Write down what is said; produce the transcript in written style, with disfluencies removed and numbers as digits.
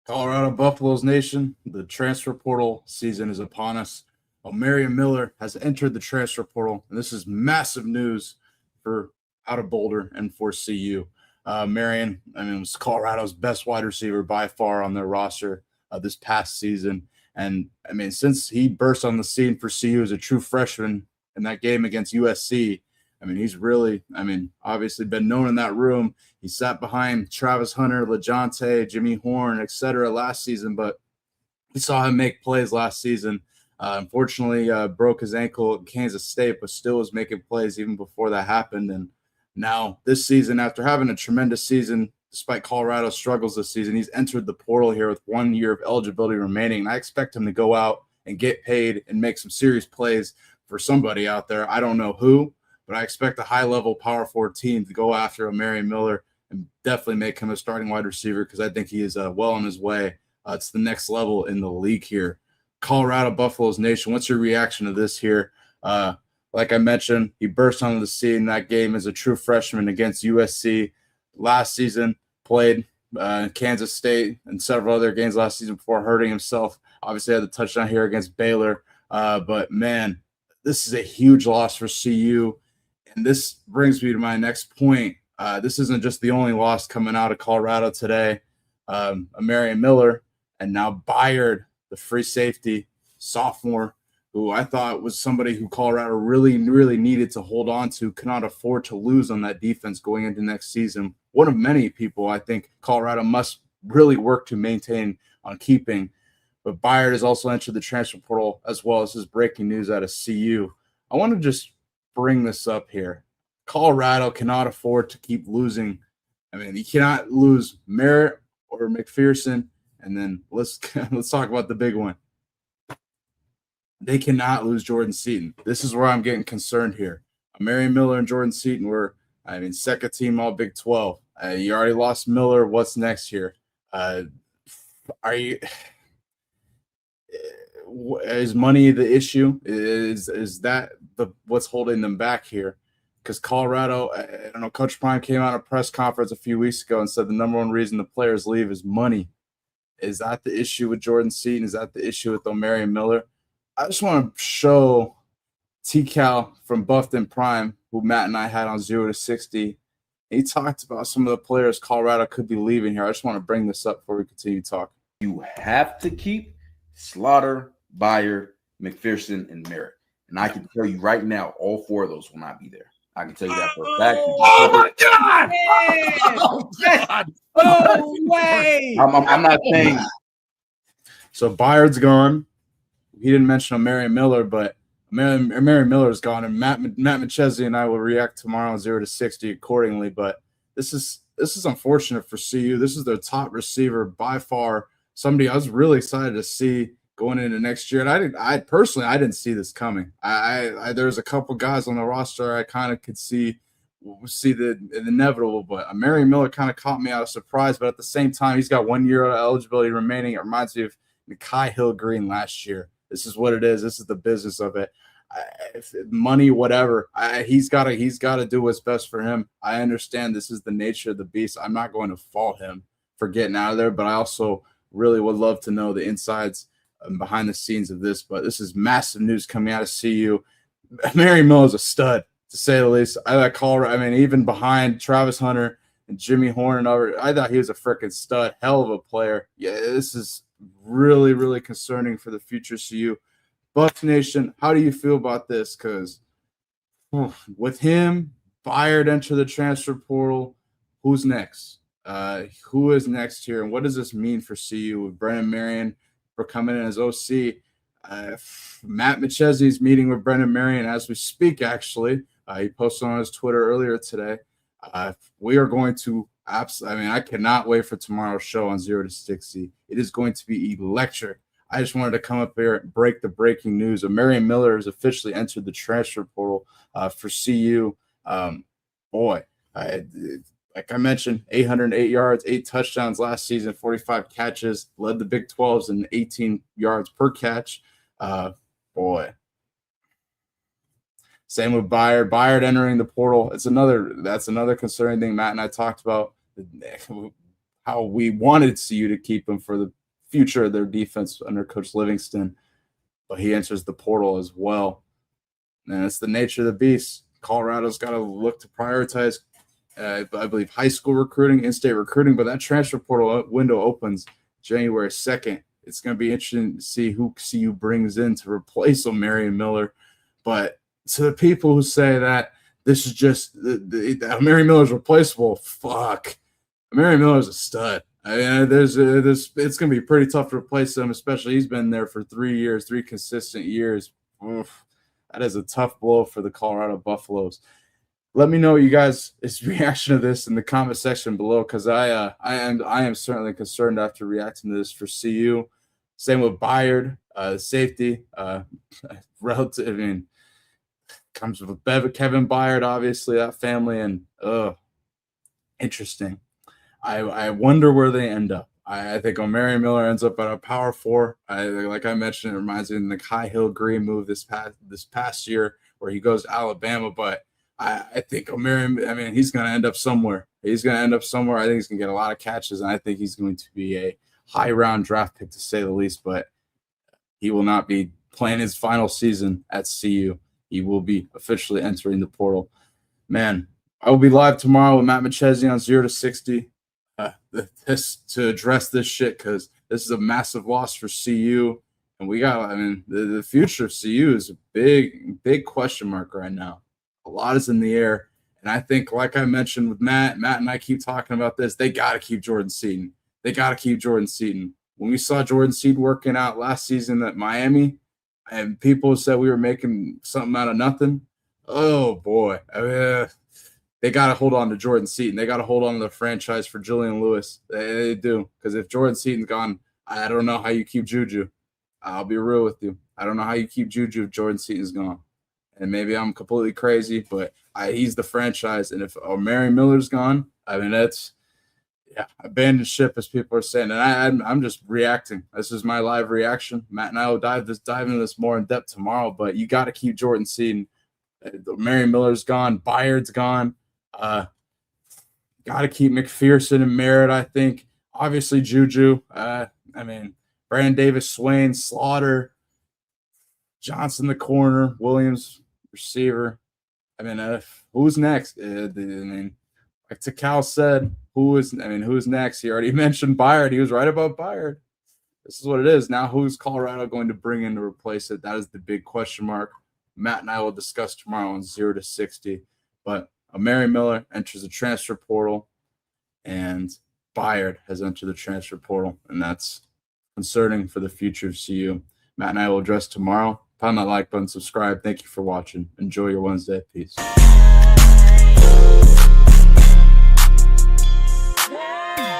Colorado Buffaloes Nation, the transfer portal season is upon us. Omarion Miller has entered the transfer portal, and this is massive news for out of Boulder and for CU. Marion, was Colorado's best wide receiver by far on their roster this past season. And since he burst on the scene for CU as a true freshman in that game against USC, he's really, obviously been known in that room. He sat behind Travis Hunter, LeJohntay, Jimmy Horn, etc. last season, but we saw him make plays last season. Unfortunately, broke his ankle at Kansas State, but still was making plays even before that happened. And now this season, after having a tremendous season, despite Colorado's struggles this season, he's entered the portal here with 1 year of eligibility remaining. And I expect him to go out and get paid and make some serious plays for somebody out there. I don't know who, but I expect a high-level power forward team to go after Omarion Miller and definitely make him a starting wide receiver because I think he is well on his way to the next level in the league here. Colorado Buffaloes Nation, what's your reaction to this here? Like I mentioned, he burst onto the scene in that game as a true freshman against USC last season, played Kansas State and several other games last season before hurting himself. Obviously had the touchdown here against Baylor. But, man, this is a huge loss for CU. And this brings me to my next point. This isn't just the only loss coming out of Colorado today. Omarion Miller and now Byard, the free safety sophomore, who I thought was somebody who Colorado really, really needed to hold on to, cannot afford to lose on that defense going into next season. One of many people I think Colorado must really work to maintain on keeping. But Byard has also entered the transfer portal as well. This is breaking news out of CU. I want to just bring this up here. Colorado cannot afford to keep losing. You cannot lose Merritt or McPherson. And then let's talk about the big one. They cannot lose Jordan Seaton. This is where I'm getting concerned here. Omarion Miller and Jordan Seaton were, second team all Big 12. You already lost Miller. What's next here? Is money the issue? Is that what's holding them back here? Because Colorado, I don't know, Coach Prime came out at a press conference a few weeks ago and said the number one reason the players leave is money. Is that the issue with Jordan Seaton? Is that the issue with Omarion Miller? I just want to show T-Cal from Buffton Prime, who Matt and I had on 0 to 60. He talked about some of the players Colorado could be leaving here. I just want to bring this up before we continue talking. You have to keep Slaughter, Byard, McPherson, and Merritt. And I can tell you right now, all four of those will not be there. I can tell you that for a fact. Oh, my God! Oh, God! No way! I'm not saying. So Byard's gone. He didn't mention Omarion Miller, but Omarion Miller is gone, and Matt McChesney and I will react tomorrow on 0 to 60 accordingly. But this is unfortunate for CU. This is their top receiver by far. Somebody I was really excited to see going into next year, and I personally didn't see this coming. There's a couple guys on the roster I kind of could see the inevitable, but Omarion Miller kind of caught me out of surprise. But at the same time, he's got 1 year of eligibility remaining. It reminds me of Mekhi Hill-Green last year. This is what it is. This is the business of it. Money, whatever. He's got to do what's best for him. I understand this is the nature of the beast. I'm not going to fault him for getting out of there, but I also really would love to know the insides and behind the scenes of this. But this is massive news coming out of CU. Omarion Miller is a stud, to say the least. I like Colorado. Even behind Travis Hunter and Jimmy Horn and other, I thought he was a freaking stud, hell of a player. Yeah, this is really, really concerning for the future CU. Buff Nation, how do you feel about this? Because with him, Byard enter the transfer portal, who's next? Who is next here? And what does this mean for CU with Brennan Marion for coming in as OC? Matt McChesney's meeting with Brennan Marion as we speak, actually. He posted on his Twitter earlier today. We are going to I cannot wait for tomorrow's show on 0 to 60. It is going to be electric. I just wanted to come up here and break the breaking news. Omarion Miller has officially entered the transfer portal for CU. Like I mentioned, 808 yards, 8 touchdowns last season, 45 catches, led the Big 12s in 18 yards per catch. Same with Byard. Byard entering the portal. That's another concerning thing Matt and I talked about. how we wanted CU to keep him for the future of their defense under Coach Livingston, but he enters the portal as well. And it's the nature of the beast. Colorado's got to look to prioritize, I believe, high school recruiting, in-state recruiting, but that transfer portal window opens January 2nd. It's going to be interesting to see who CU brings in to replace Omarion Miller. But to the people who say that this is just Omarion Miller's replaceable, fuck. Omarion Miller's a stud. I mean, it's going to be pretty tough to replace him, especially he's been there for 3 years, 3 consistent years. Oof, that is a tough blow for the Colorado Buffaloes. Let me know you guys' reaction to this in the comment section below, because I am certainly concerned after reacting to this for CU. Same with Byard, safety, relative. I mean, comes with Kevin Byard, obviously that family, and interesting. I wonder where they end up. I think Omarion Miller ends up at a power 4. Like I mentioned, it reminds me of the High Hill Green move this past year where he goes to Alabama, but I think Omarion, I mean, he's going to end up somewhere. I think he's going to get a lot of catches, and I think he's going to be a high-round draft pick, to say the least, but he will not be playing his final season at CU. He will be officially entering the portal. Man, I will be live tomorrow with Matt McChesney on 0 to 60 to address this shit, because this is a massive loss for CU, and the future of CU is a big question mark right now. A lot is in the air, and I think, like I mentioned with Matt and I keep talking about this, they got to keep Jordan Seaton. When we saw Jordan Seaton working out last season at Miami, and people said we were making something out of nothing, oh boy. I mean, they got to hold on to Jordan Seaton. They got to hold on to the franchise for Julian Lewis. They do, because if Jordan Seaton's gone, I don't know how you keep Juju. I'll be real with you. I don't know how you keep Juju if Jordan Seaton's gone. And maybe I'm completely crazy, but he's the franchise. And if Omarion Miller's gone, I mean, that's abandoned ship, as people are saying. And I'm just reacting. This is my live reaction. Matt and I will dive into this more in depth tomorrow. But you got to keep Jordan Seaton. Omarion Miller's gone. Byard's gone. Got to keep McPherson and Merritt, I think. Obviously, Juju. I mean, Brandon Davis, Swain, Slaughter, Johnson, the corner, Williams, receiver. I mean, who's next? I mean, like Takal said, who's next? He already mentioned Byard. He was right about Byard. This is what it is. Now, who's Colorado going to bring in to replace it? That is the big question mark. Matt and I will discuss tomorrow on 0 to 60. But Omarion Miller enters the transfer portal, and Byard has entered the transfer portal, and that's concerning for the future of CU. Matt and I will address tomorrow. Pound that like button, subscribe. Thank you for watching. Enjoy your Wednesday. Peace.